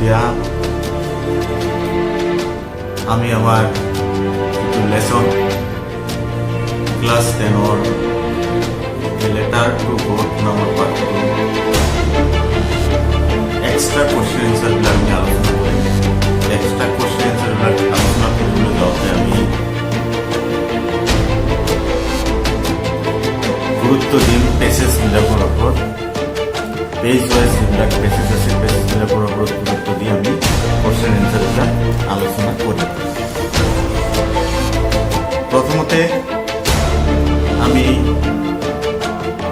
এতিয়া আমি আমাৰ lesson class 10 letter to god নামৰ পাঠটো এক্সট্ৰা কোশ্চেন এনসাৰবিলাক আমি আলোচনা কৰিম। এক্সট্ৰা কোশ্চেন এনসাৰবিলাক আলোচনা কৰিবলৈ যাওঁতে আমি গুৰুত্ব দিম পেছেজবিলাকৰ ওপৰত। পেজ ওয়াইজ যিবিলাক পেছেজ আছে পেছেজবিলাকৰ ওপৰত গুৰুত্ব দি আমি কোশ্চেন এনসাৰবিলাক আলোচনা কৰিম। প্ৰথমতে আমি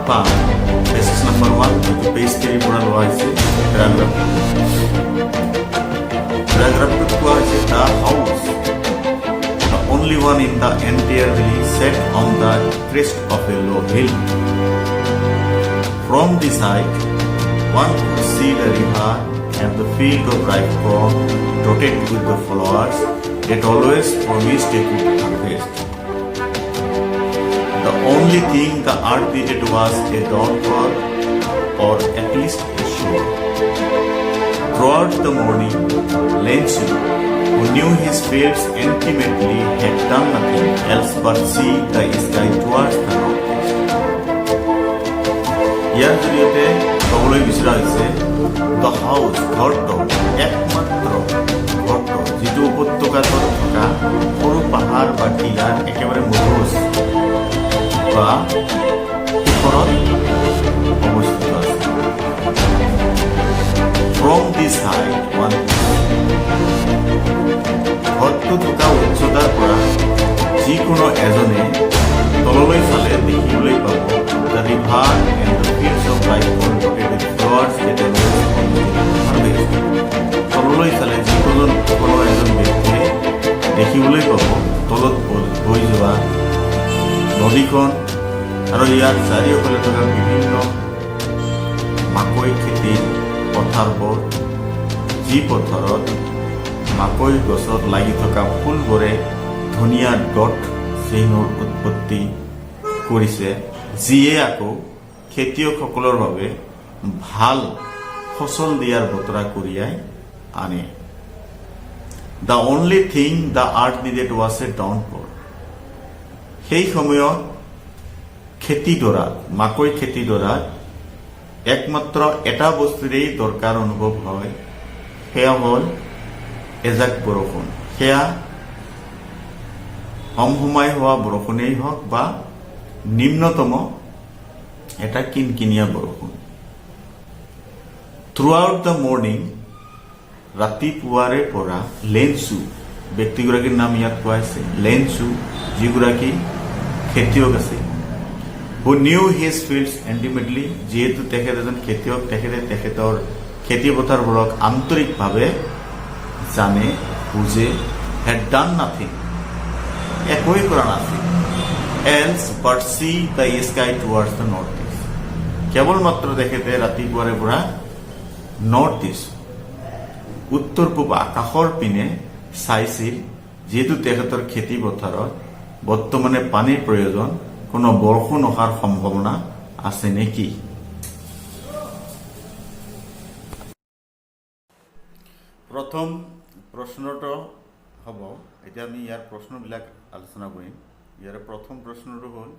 পাম পেছেজ নাম্বাৰ 1 যিটো পেজ 3 পৰা লোৱা হৈছে প্যাৰাগ্ৰাফটোত কোৱা হৈছে the house the only one in the entire village set on the crest of a low hill. From the side, one could see the river and the field of ripe corn dotted with the flowers that always promised a good harvest. The only thing the earth needed was a downpour, or at least a shower. Throughout the morning, Lensu, who knew his fields intimately, had done nothing else but see the sky towards the northeast. ইয়াৰ জৰিয়তে ক'বলৈ বিচৰা হৈছে the house, ঘৰটো, একমাত্ৰ ঘৰটো যিটো উপত্যকাত থকা সৰু পাহাৰ বা টিলাৰ একেবাৰে মজবুত বা শিখৰত অৱস্থিত আছে। ফ্ৰম দিছ হাইট ওৱান, ঘৰটো থকা উচ্চতাৰ পৰা যিকোনো এজনে তললৈ চালে দেখিবলৈ পাব the river and the fields of ripe corn dotted with flowers that always harvest. তললৈ চালে যিকোনো এজন ব্যক্তিয়ে দেখিবলৈ পাব তলত বৈ যোৱা নদীখন আৰু ইয়াৰ চাৰিওফালে থকা বিভিন্ন মাকৈ খেতিৰ পথাৰবোৰ, যি পথাৰত মাকৈ গছত লাগি থকা ফুলবোৰে ধুনীয়া ডট চিহ্নৰ উৎপত্তি কৰিছে, যিয়ে আকৌ খেতিয়কসকলৰ বাবে ভাল ফচল দিয়াৰ বতৰা কঢ়িয়াই আনে। The only thing the earth needed was a downpour. সেই সময়ত খেতিডৰাত, মাকৈ খেতিডৰাত একমাত্ৰ এটা বস্তুৰেই দৰকাৰ অনুভৱ হয়, সেয়া হ'ল এজাক বৰষুণ। সেয়া সমসময় হোৱা বৰষুণেই হওক বা নিম্নতম এটা কিনকিনীয়া বৰষুণ। থ্ৰু আউট দ্য মৰ্ণিং, ৰাতিপুৱাৰে পৰা লেনচু, ব্যক্তিগৰাকীৰ নাম ইয়াত কোৱা হৈছে লেনচু, যিগৰাকী খেতিয়ক আছিল, হু নিউ হিজ ফিল্ডছ ইণ্টিমেটলি, যিহেতু তেখেত এজন খেতিয়ক, তেখেতৰ খেতি পথাৰবোৰক আন্তৰিকভাৱে জানে, বুজে, হেড ডান নাথিং, একোৱেই কৰা নাছিল, else but C the sky towards the north east, কেৱল মাত্ৰ তেখেতে ৰাতিপুৱাৰে পৰা নৰ্থ ইষ্ট, উত্তৰ পূব আকাশৰ পিনে চাইছিল, যিহেতু তেখেতৰ খেতি পথাৰত বৰ্তমানে পানীৰ প্ৰয়োজন, কোনো বৰষুণ অহাৰ সম্ভাৱনা আছে নেকি। প্ৰথম প্ৰশ্নটো হ'ব, এতিয়া আমি ইয়াৰ প্ৰশ্নবিলাক আলোচনা কৰিম। ইয়াৰ প্ৰথম প্ৰশ্নটো হ'ল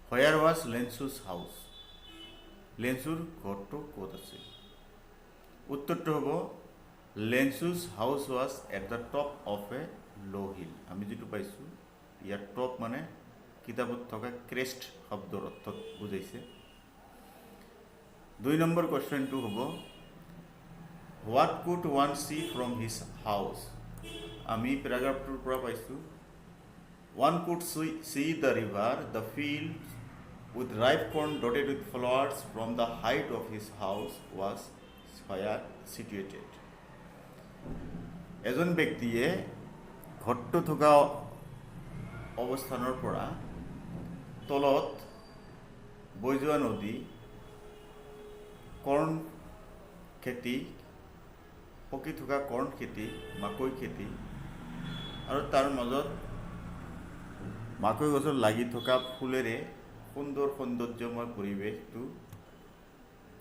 হোৱেৰ ৱাজ লেনচুজ হাউচ, লেনচুৰ ঘৰটো ক'ত আছিল। উত্তৰটো হ'ব Lencho's house was at the top of a low' hill. আমি যিটো পাইছোঁ ইয়াৰ টপ মানে কিতাপত থকা ক্ৰেষ্ট শব্দৰ অৰ্থত বুজাইছে। 2 নম্বৰ কুৱেশ্যনটো হ'ব what could one see from his house. আমি পেৰাগ্ৰাফটোৰ পৰা পাইছোঁ one could see the river, the field with ripe corn dotted with flowers from the height of his house was where situated. এজন ব্যক্তিয়ে ঘৰটো থকা অৱস্থানৰ পৰা তলত বৈ যোৱা নদী, কৰ্ণ খেতি, পকি থকা কৰ্ণ খেতি, মাকৈ খেতি আৰু তাৰ মাজত মাকৈ গছত লাগি থকা ফুলেৰে সুন্দৰ সৌন্দৰ্যময় পৰিৱেশটো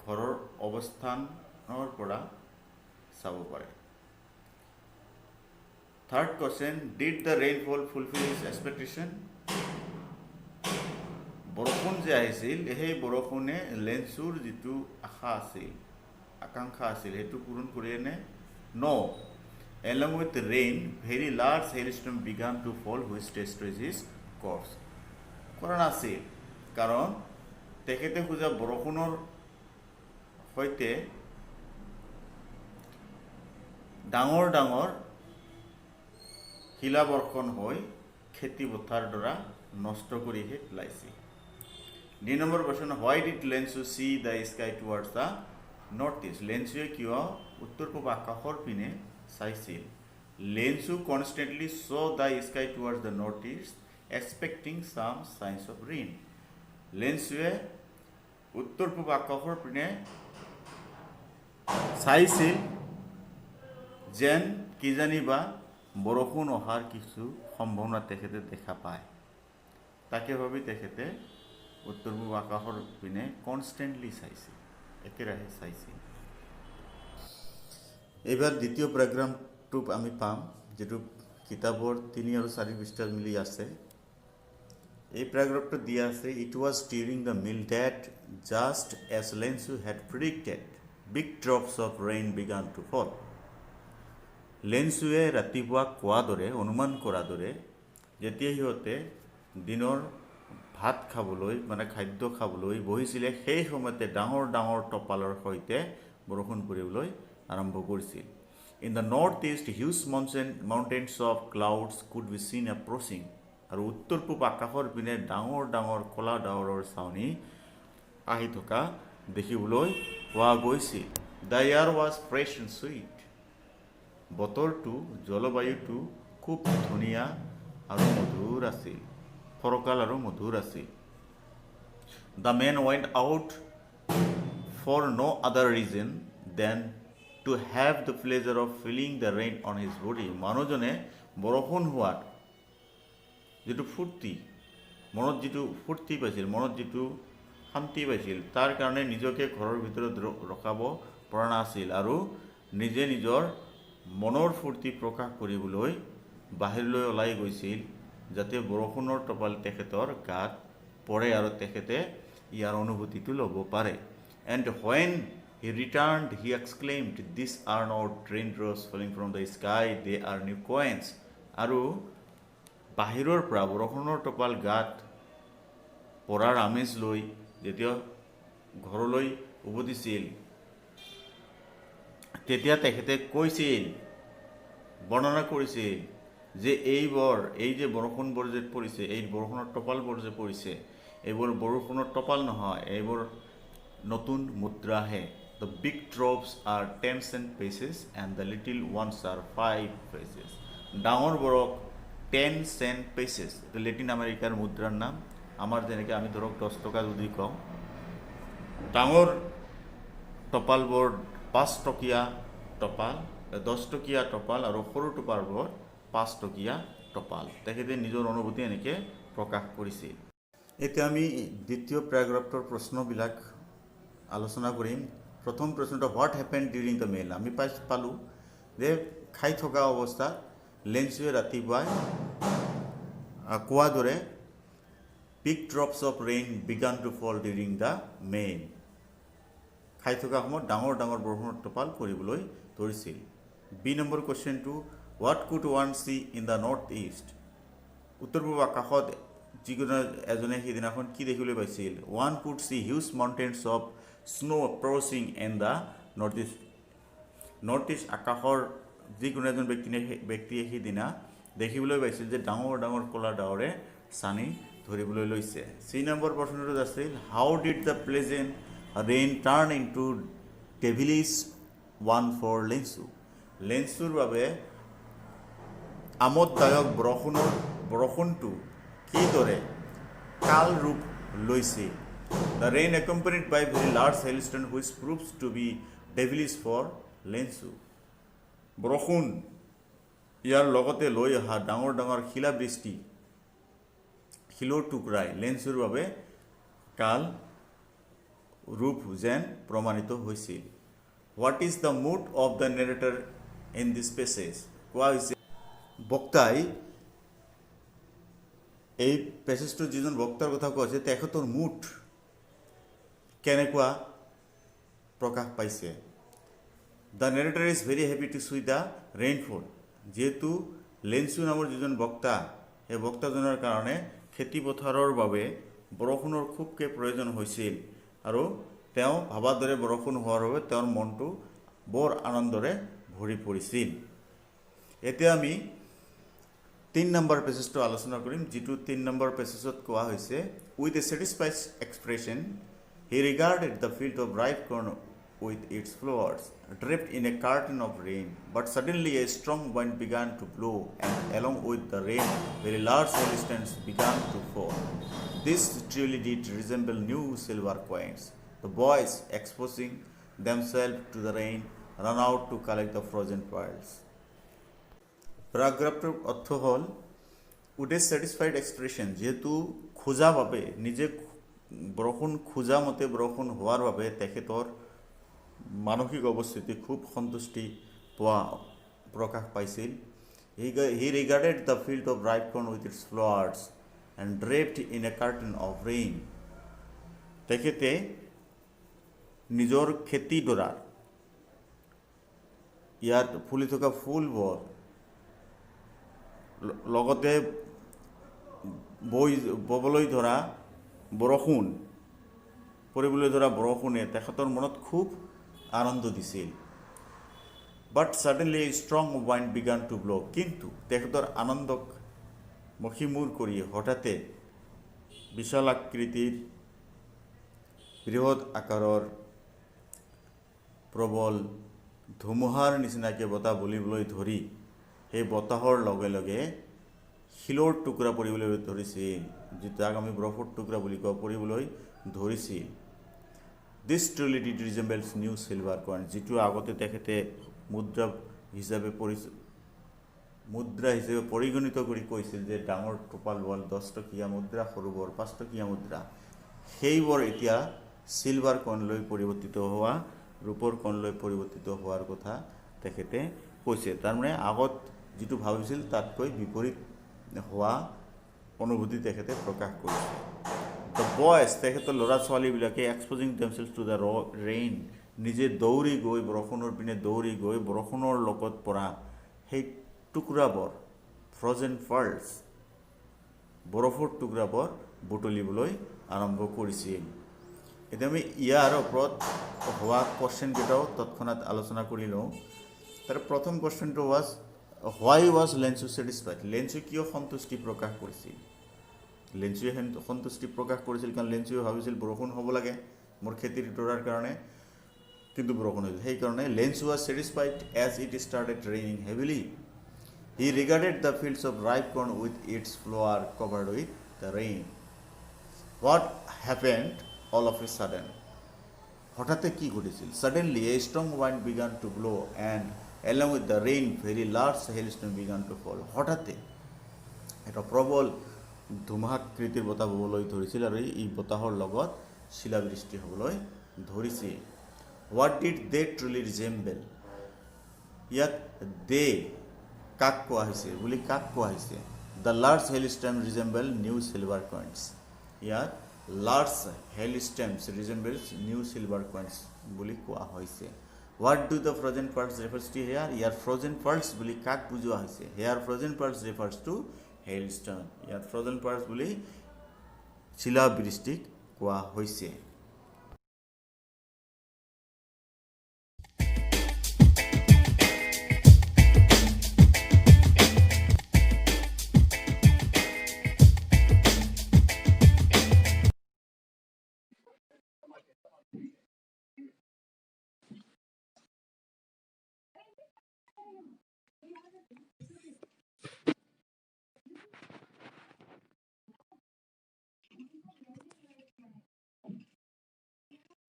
ঘৰৰ অৱস্থানৰ পৰা চাব পাৰে। Third question, did the rainfall fulfil his expectation? বৰষুণ যে আহিছিল সেই বৰষুণে লেঞ্চুৰ যিটো আশা আছিল, আকাংক্ষা আছিল, সেইটো পূৰণ কৰিয়েনে? নো। Along with the rain, very large hailstorm began to fall which destroyed his crops. কৰা নাছিল, কাৰণ তেখেতে খোজা বৰষুণৰ সৈতে ডাঙৰ ডাঙৰ শিলাবৰ্ষণ হৈ খেতি পথাৰ দ্বাৰা নষ্ট কৰিহে পেলাইছে। 2 নম্বৰ প্ৰশ্ন, why did Lensu see the sky towards the northeast? লেঞ্চুৱে কিয় উত্তৰ পূব আকাশৰ পিনে চাইছিল? লেঞ্চু constantly saw the sky towards the northeast, expecting some signs of rain. লেঞ্চুৱে উত্তৰ পূব আকাশৰ পিনে চাইছিল যেন কিজানিবা বৰষুণ অহাৰ কিছু সম্ভাৱনা তেখেতে দেখা পায়। তাকে ভাবি তেখেতে উত্তৰ পূব আকাশৰ পিনে কনষ্টেণ্টলি চাইছিল, একেৰাহে চাইছিল। এইবাৰ দ্বিতীয় প্যাৰাগ্ৰাফটো আমি পাম, যিটো কিতাপৰ 3 আৰু 4 পৃষ্ঠাত মিলি আছে। এই প্যাৰাগ্ৰাফটো দিয়া আছে, it was during the meal that just as Lencho had predicted big drops of rain began to fall. লেঞ্চুৱে ৰাতিপুৱা কোৱা দৰে, অনুমান কৰা দৰে, যেতিয়া সিহঁতে দিনৰ ভাত খাবলৈ মানে খাদ্য খাবলৈ বহিছিলে, সেই সময়তে ডাঙৰ ডাঙৰ টপালৰ সৈতে বৰষুণ পৰিবলৈ আৰম্ভ কৰিছিল। In the north east huge mountains of clouds could be চিন এপ্ৰচিং। আৰু উত্তৰ পূব আকাশৰ পিনে ডাঙৰ ডাঙৰ কলা ডাৱৰৰ ছাউনি আহি থকা দেখিবলৈ পোৱা গৈছিল। The air was fresh and sweet. বতৰটো, জলবায়ুটো খুব ধুনীয়া আৰু মধুৰ আছিল, ফৰকাল আৰু মধুৰ আছিল। The man went out for no' other reason than to have the pleasure of feeling the rain on his body. মানুহজনে বৰষুণ হোৱাত যিটো ফূৰ্তি, মনত যিটো ফূৰ্তি পাইছিল, মনত যিটো শান্তি পাইছিল, তাৰ কাৰণে নিজকে ঘৰৰ ভিতৰত ৰখাব পৰা নাছিল আৰু নিজে নিজৰ মনৰ ফূৰ্তি প্ৰকাশ কৰিবলৈ বাহিৰলৈ ওলাই গৈছিল, যাতে বৰষুণৰ টপাল তেখেতৰ গাত পৰে আৰু তেখেতে ইয়াৰ অনুভূতিটো ল'ব পাৰে। And when he returned, he exclaimed, "These are not raindrops falling from the sky, they are new coins." আৰু বাহিৰৰ পৰা বৰষুণৰ টপাল গাত পৰাৰ আমেজ লৈ যেতিয়া ঘৰলৈ উভতিছিল, তেতিয়া তেখেতে কৈছিল, বৰ্ণনা কৰিছিল যে এই যে বৰষুণবোৰ যে পৰিছে, এই বৰষুণৰ টপালবোৰ যে পৰিছে, এইবোৰ বৰষুণৰ টপাল নহয়, এইবোৰ নতুন মুদ্ৰাহে। The big drops are 10 cent pieces and the little ones are 5 pieces. ডাঙৰ বৰক 10 cent pieces, এইটো লেটিন আমেৰিকাৰ মুদ্ৰাৰ নাম। আমাৰ যেনেকৈ আমি ধৰক 10 টকা যদি কওঁ, ডাঙৰ টপালবোৰ 5 টকীয়া টপাল, 10 টকীয়া টপাল, আৰু সৰু টপালবোৰ 5 টকীয়া টপাল। তেখেতে নিজৰ অনুভূতি এনেকৈ প্ৰকাশ কৰিছিল। এতিয়া আমি দ্বিতীয় প্যাৰাগ্ৰাফটোৰ প্ৰশ্নবিলাক আলোচনা কৰিম। প্ৰথম প্ৰশ্নটো, হোৱাট হেপেন ডিউৰিং দ্য মেল? আমি পালোঁ যে খাই থকা অৱস্থাত লেঞ্চুৱে ৰাতিপুৱাই কোৱা দৰে big drops of rain began to fall during the meal. খাই থকা সময়ত ডাঙৰ ডাঙৰ বৰষুণৰ টপাল পৰিবলৈ ধৰিছিল। বি নম্বৰ কুৱেশ্যনটো, what could one see in the north east? উত্তৰ পূব আকাশত যিকোনো এজনে সিদিনাখন কি দেখিবলৈ পাইছিল? One could see huge mountains of snow' approaching in the north east. North east আকাশৰ যিকোনো এজন ব্যক্তিয়ে সিদিনা দেখিবলৈ পাইছিল যে ডাঙৰ ডাঙৰ কলা ডাৱৰে ছানি ধৰিবলৈ লৈছে। চি নম্বৰ প্ৰশ্নটোত আছিল, how did the pleasant rain turn into devilish one for Lencho? লেঞ্চুৰ বাবে আমোদদায়ক বৰষুণটো কিদৰে কাল ৰূপ লৈছিল? The rain accompanied by very large hailstorm which proves to be devilish for Lencho. বৰষুণ ইয়াৰ লগতে লৈ অহা ডাঙৰ ডাঙৰ শিলাবৃষ্টি, শিলৰ টুকুৰাই লেঞ্চুৰ বাবে কাল ৰূপ যেন প্ৰমাণিত হৈছিল। What is the mood of the narrator in this passage কোৱা হৈছে বক্তাই এই পেছেজটো যিজন বক্তাৰ কথা কোৱা হৈছে তেখেতৰ মুড কেনেকুৱা প্ৰকাশ পাইছে the narrator is very happy to see the rainfall যিহেতু লেনচু নামৰ যিজন বক্তা সেই বক্তাজনৰ কাৰণে খেতি পথাৰৰ বাবে বৰষুণৰ খুবকে প্ৰয়োজন হৈছিল আৰু তেওঁ ভাবাৰ দৰে বৰষুণ হোৱাৰ বাবে তেওঁৰ মনটো বৰ আনন্দৰে ভৰি পৰিছিল এতিয়া আমি 3 নম্বৰ পেছেজটো আলোচনা কৰিম যিটো 3 নম্বৰ পেছেজত কোৱা হৈছে with a satisfied expression he regarded the field of ripe corn with its flowers draped in a curtain of rain but suddenly a strong wind began to blow and along with the rain very large hailstones began to fall this truly did resemble new silver coins the boys exposing themselves to the rain ran out to collect the frozen pearls paragraphটোৰ অৰ্থ হ'ল with a satisfied expression যেহেতু খোজা বাবে নিজে বৰষুণ খোজা মতে বৰষুণ হোৱাৰ বাবে তেখেতৰ মানসিক অৱস্থিতি খুব সন্তুষ্টি পোৱা প্ৰকাশ পাইছিল he regarded the field of ripe corn with its flowers and draped in a curtain of rain তেখেতে নিজৰ খেতিডৰাৰ ইয়াত ফুলি থকা ফুলবোৰ লগতে ববলৈ ধৰা বৰষুণ পৰিবলৈ ধৰা বৰষুণে তেখেতৰ মনত খুব আনন্দ দিছিল but suddenly strong wind began to blow' কিন্তু তেখেতৰ আনন্দক মষিমূৰ কৰি হঠাতে বিশালাকৃতিৰ বৃহৎ আকাৰৰ প্ৰবল ধুমুহাৰ নিচিনাকৈ বতাহ বলিবলৈ ধৰি সেই বতাহৰ লগে লগে শিলৰ টুকুৰা পৰিবলৈ ধৰিছিল যাক আমি বৰফৰ টুকুৰা বুলি কওঁ পৰিবলৈ ধৰিছিল this truly did resembles new silver coin যিটো আগতে তেখেতে মুদ্ৰা হিচাপে পৰিগণিত কৰি কৈছিল যে ডাঙৰ টোপাল বল 10 টকীয়া মুদ্ৰা সৰু বৰ 5 টকীয়া মুদ্ৰা সেইবোৰ এতিয়া চিলভাৰ কইনলৈ পৰিৱৰ্তিত হোৱা ৰূপৰ কইনলৈ পৰিৱৰ্তিত হোৱাৰ কথা তেখেতে কৈছে তাৰমানে আগত যিটো ভাবিছিল তাতকৈ বিপৰীত হোৱা অনুভূতি তেখেতে প্ৰকাশ কৰিছে দ্য বয়জ তেখেতৰ ল'ৰা ছোৱালীবিলাকে এক্সপ'জিং দেমছেলছ টু দ্য ৰেইন নিজে দৌৰি গৈ বৰষুণৰ পিনে দৌৰি গৈ বৰষুণৰ লগত পৰা সেই টুকুৰাবোৰ ফ্ৰজেন ফাৰ্লছ বৰফৰ টুকুৰাবোৰ বুটলিবলৈ আৰম্ভ কৰিছিল এতিয়া আমি ইয়াৰ ওপৰত হোৱা কুৱেশ্যনকেইটাও তৎক্ষণাত আলোচনা কৰি লওঁ তাৰ প্ৰথম কুৱেশ্যনটো ৱাজ হোৱাই ৱাজ লেনচু ছেটিছফাইড লেনচু কিয় সন্তুষ্টি প্ৰকাশ কৰিছিল লেনচুৱে সন্তুষ্টি প্ৰকাশ কৰিছিল কাৰণ লেনচুৱে ভাবিছিল বৰষুণ হ'ব লাগে মোৰ খেতিৰ ডৰাৰ কাৰণে কিন্তু বৰষুণ হৈছিল সেইকাৰণে Lencho was satisfied as it started raining heavily he regarded the fields of ripe corn with its flower covered with the rain what happened all of a sudden হঠাতে কি ঘটিছিল suddenly a strong wind began to blow' and along with the rain very large hailstone began to fall হঠাতে এটা প্ৰবল ধুমুহাকৃতিৰ বতাহ ববলৈ ধৰিছিল আৰু এই বতাহৰ লগত শিলাবৃষ্টি হ'বলৈ ধৰিছিল what did they truly resemble ইয়াত দে কাক কোৱা হৈছে বুলি কাক কোৱা হৈছে the large hailstones resemble new silver coins ইয়াত large hailstones resembles new silver coins বুলি কোৱা হৈছে What do the frozen pearls refers to here? Here frozen pearls বুলি কাক বুজোৱা হৈছে Here frozen pearls refers to hailstone. ইয়াত frozen pearls বুলি শিলাবৃষ্টিক কোৱা হৈছে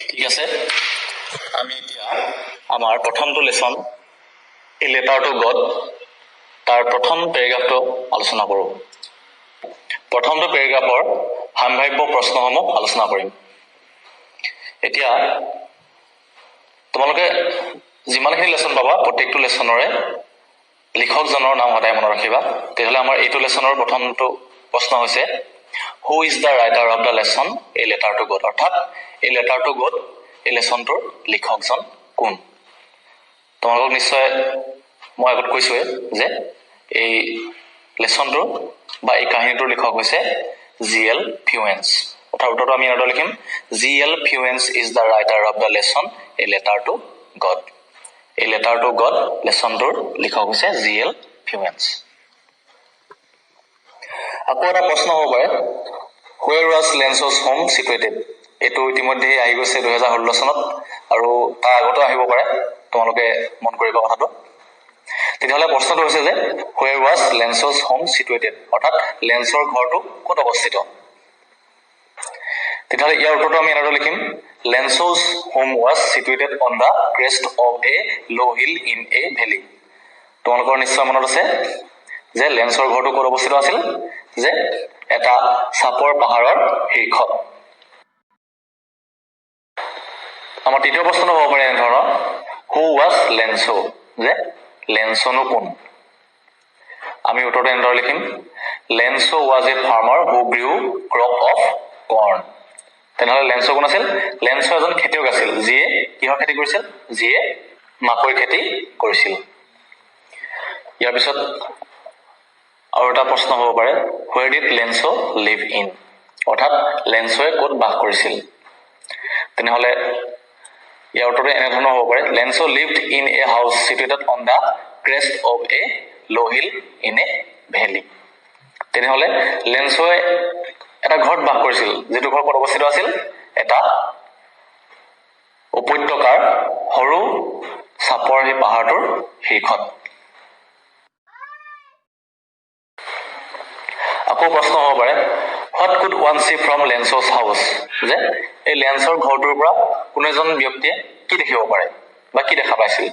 ঠিক আছে আমি এতিয়া আমাৰ প্ৰথমটো lesson A letter to god তাৰ প্ৰথম পেৰাগ্ৰাফটো আলোচনা কৰোঁ প্ৰথমটো পেৰাগ্ৰাফৰ সম্ভাৱ্য প্ৰশ্নসমূহ আলোচনা কৰিম এতিয়া তোমালোকে যিমানখিনি লেচন পাবা প্ৰত্যেকটো লেচনৰে লিখকজনৰ নাম সদায় মনত ৰাখিবা। তেতিয়াহ'লে আমাৰ এইটো লেচনৰ প্ৰথমটো প্ৰশ্ন হৈছে who is the writer of the lesson a letter to god, অৰ্থাৎ এই লেটাৰ টু গড এই লেচনটোৰ লিখকজন কোন। তোমালোকক নিশ্চয় মই আগত কৈছোৱে যে এই লেচনটোৰ বা এই কাহিনীটোৰ লিখক হৈছে জি.এল. ফিউৱেন্স। অৰ্থাৎ উত্তৰটো আমি এনেদৰে লিখিম G L. Fuentes is the writer of the lesson a letter to God. এই লেটাৰ টু গড লেচনটোৰ লিখক হৈছে জি.এল. ফিউৱেন্স। আকৌ এটা প্ৰশ্ন হ'ব পাৰে where was Lencho's home situated. এইটো ইতিমধ্যে আহি গৈছে 2016 চনত আৰু তাৰ আগতো আহিব পাৰে, তোমালোকে মন কৰিবা কথাটো। তেতিয়াহ'লে প্ৰশ্নটো হৈছে যে where was Lencho's home situated, অৰ্থাৎ লেঞ্চৰ ঘৰটো ক'ত অৱস্থিত। তেতিয়াহ'লে ইয়াৰ উত্তৰটো আমি এনেদৰে লিখিম Lencho's home was situated on the crest of a low' hill in a valley. তোমালোকৰ নিশ্চয় মনত আছে যে লেঞ্চৰ ঘৰটো ক'ত অৱস্থিত আছিল, যে এটা চাপৰ পাহাৰৰ শীৰ্ষত। আমাৰ তৃতীয় প্ৰশ্নটো হ'ব পাৰে এনেধৰণৰ হু ৱাজ লেঞ্চো, যে লেঞ্চনো কোন। আমি উত্তৰটো এনেদৰে লিখিম Lencho was a farmer who grew crop of corn. তেনেহ'লে লেঞ্চো কোন আছিল, লেঞ্চো এজন খেতিয়ক আছিল যিয়ে কিহৰ খেতি কৰিছিল, যিয়ে মাকৈ খেতি কৰিছিল। ইয়াৰ পিছত আৰু এটা প্ৰশ্ন হ'ব পাৰে where did Lencho live in, অৰ্থাৎ লেঞ্চোৱে ক'ত বাস কৰিছিল। তেনেহ'লে ইয়াৰ উত্তৰটো এনেধৰণৰ হ'ব পাৰে Lencho lived in a house situated on the crest of a low' hill in a valley. তেনেহ'লে লেঞ্চোৱে এটা ঘৰত বাস কৰিছিল, যিটো ঘৰ ক'ত অৱস্থিত আছিল, এটা উপত্যকাৰ সৰু চাপৰ সেই পাহাৰটোৰ শীৰ্ষত। আকৌ প্ৰশ্ন হ'ব পাৰে what could one see from Lencho's house, যে এই লেঞ্চৰ ঘৰটোৰ পৰা কোনো এজন ব্যক্তিয়ে কি দেখিব পাৰে বা কি দেখা পাইছিল।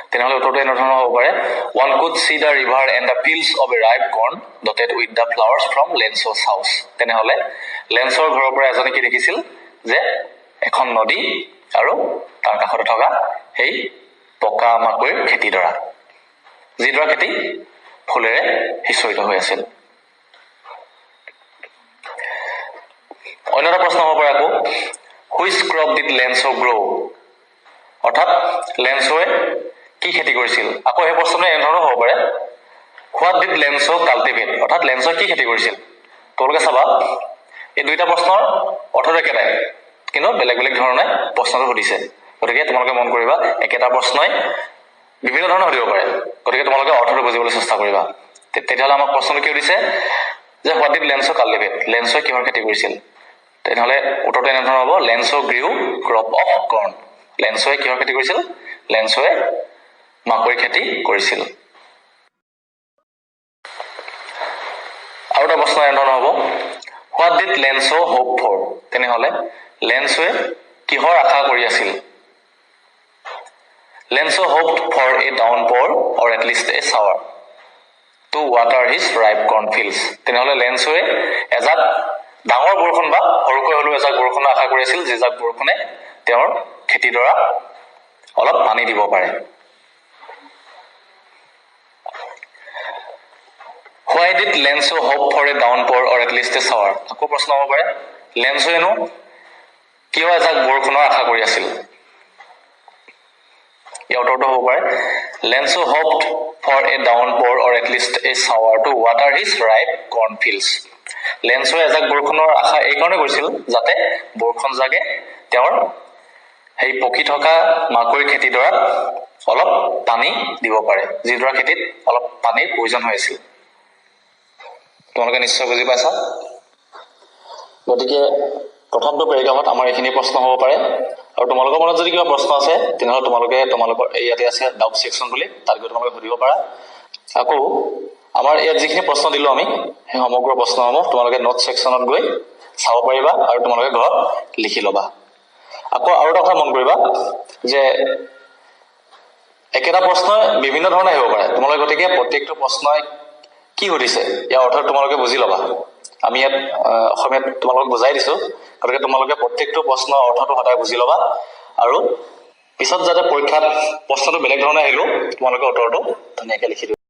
তেনেহ'লে উত্তৰটো এনেধৰণৰ হ'ব পাৰে one could see the river and the fields of a ripe corn dotted with the flowers from Lencho's house. তেনেহ'লে লেঞ্চৰ ঘৰৰ পৰা এজনে কি দেখিছিল, যে এখন নদী আৰু তাৰ কাষতে থকা সেই পকা মাকৈৰ খেতিডৰা, যিডৰা খেতি ফুলেৰে সিঁচৰিত হৈ আছিল। অন্য এটা প্ৰশ্ন হ'ব পাৰে আকৌ হুইচ ক্ৰপ ডিড লেঞ্চো গ্ৰ', অৰ্থাৎ লেঞ্চোৱে কি খেতি কৰিছিল। আকৌ সেই প্ৰশ্নটো এনেধৰণৰ হ'ব পাৰে হোৱাট ডিড লেঞ্চো কাল্টিভেট, অৰ্থাৎ লেঞ্চোৱে কি খেতি কৰিছিল। তোমালোকে চাবা এই দুইটা প্ৰশ্নৰ অৰ্থটো একেটাই, কিন্তু বেলেগ বেলেগ ধৰণে প্ৰশ্নটো সুধিছে। গতিকে তোমালোকে মন কৰিবা একেটা প্ৰশ্নই বিভিন্ন ধৰণে সুধিব পাৰে, গতিকে তোমালোকে অৰ্থটো বুজিবলৈ চেষ্টা কৰিবা। তেতিয়াহ'লে আমাক প্ৰশ্নটো কি সুধিছে যে হোৱাট ডিড লেঞ্চো কাল্টিভেট, লেঞ্চোৱে কিহৰ খেতি কৰিছিল। তেনেহ'লে উত্তৰটো এনেধৰণৰ হ'ব লেঞ্চো গ্ৰিউ ক্ৰপ অফ কৰ্ণ। লেঞ্চোৱে কিহৰ খেতি কৰিছিল, লেঞ্চোৱে মাকৈ খেতি কৰিছিল। আৰু এটা প্ৰশ্ন এনেধৰণৰ হ'ব what did Lencho hope for, তেনেহ'লে লেঞ্চোৱে কিহৰ আশা কৰি আছিল। Lencho hoped for a downpour or at least a shower to water his ripe corn fields. তেনেহ'লে লেঞ্চোৱে এজাক ডাঙৰ বৰষুণ বা সৰুকৈ হ'লেও এজাক বৰষুণৰ আশা কৰি আছিল, যিজাক বৰষুণে তেওঁৰ খেতিডৰা অলপ পানী দিব পাৰে। Why did Lenso hope for a downpour or at least a shower? আকৌ প্ৰশ্ন হ'ব পাৰে লেঞ্চোৱেনো কিয় এজাক বৰষুণৰ আশা কৰি আছিল। ইয়াৰ উত্তৰটো হ'ব পাৰে Lencho hoped for a downpour or at least a shower to water his ripe corn fields. লেঞ্চোৱে এজাক বৰষুণৰ আশা এইকাৰণে কৰিছিল যাতে বৰষুণ জাগে তেওঁৰ সেই পকি থকা মাকৈ খেতিডৰাত অলপ পানী দিব পাৰে, যিডৰা খেতিত অলপ পানীৰ প্ৰয়োজন হৈ আছিল। তোমালোকে নিশ্চয় বুজি পাইছা। গতিকে প্ৰথমটো পেৰেগ্ৰাফত আমাৰ এইখিনি প্ৰশ্ন হ'ব পাৰে, আৰু তোমালোকৰ মনত যদি কিবা প্ৰশ্ন আছে তেনেহ'লে তোমালোকৰ ইয়াতে আছে ডাউট ছেকশ্যন বুলি, তাত গৈ তোমালোকে সুধিব পাৰা। আকৌ আমাৰ ইয়াত যিখিনি প্ৰশ্ন দিলোঁ আমি সেই সমগ্ৰ প্ৰশ্নসমূহ তোমালোকে নোট ছেকশ্যনত গৈ চাব পাৰিবা আৰু তোমালোকে ঘৰত লিখি ল'বা। আকৌ আৰু এটা কথা মন কৰিবা যে একেটা প্ৰশ্নই বিভিন্ন ধৰণে আহিব পাৰে। তোমালোকে গতিকে প্ৰত্যেকটো প্ৰশ্নই কি সুধিছে ইয়াৰ অৰ্থ তোমালোকে বুজি ল'বা। আমি ইয়াত অসমীয়াত তোমালোকক বুজাই দিছোঁ, গতিকে তোমালোকে প্ৰত্যেকটো প্ৰশ্নৰ অৰ্থটো সদায় বুজি ল'বা আৰু পিছত যাতে পৰীক্ষাত প্ৰশ্নটো বেলেগ ধৰণে আহিলেও তোমালোকে উত্তৰটো ধুনীয়াকৈ লিখি দিবা।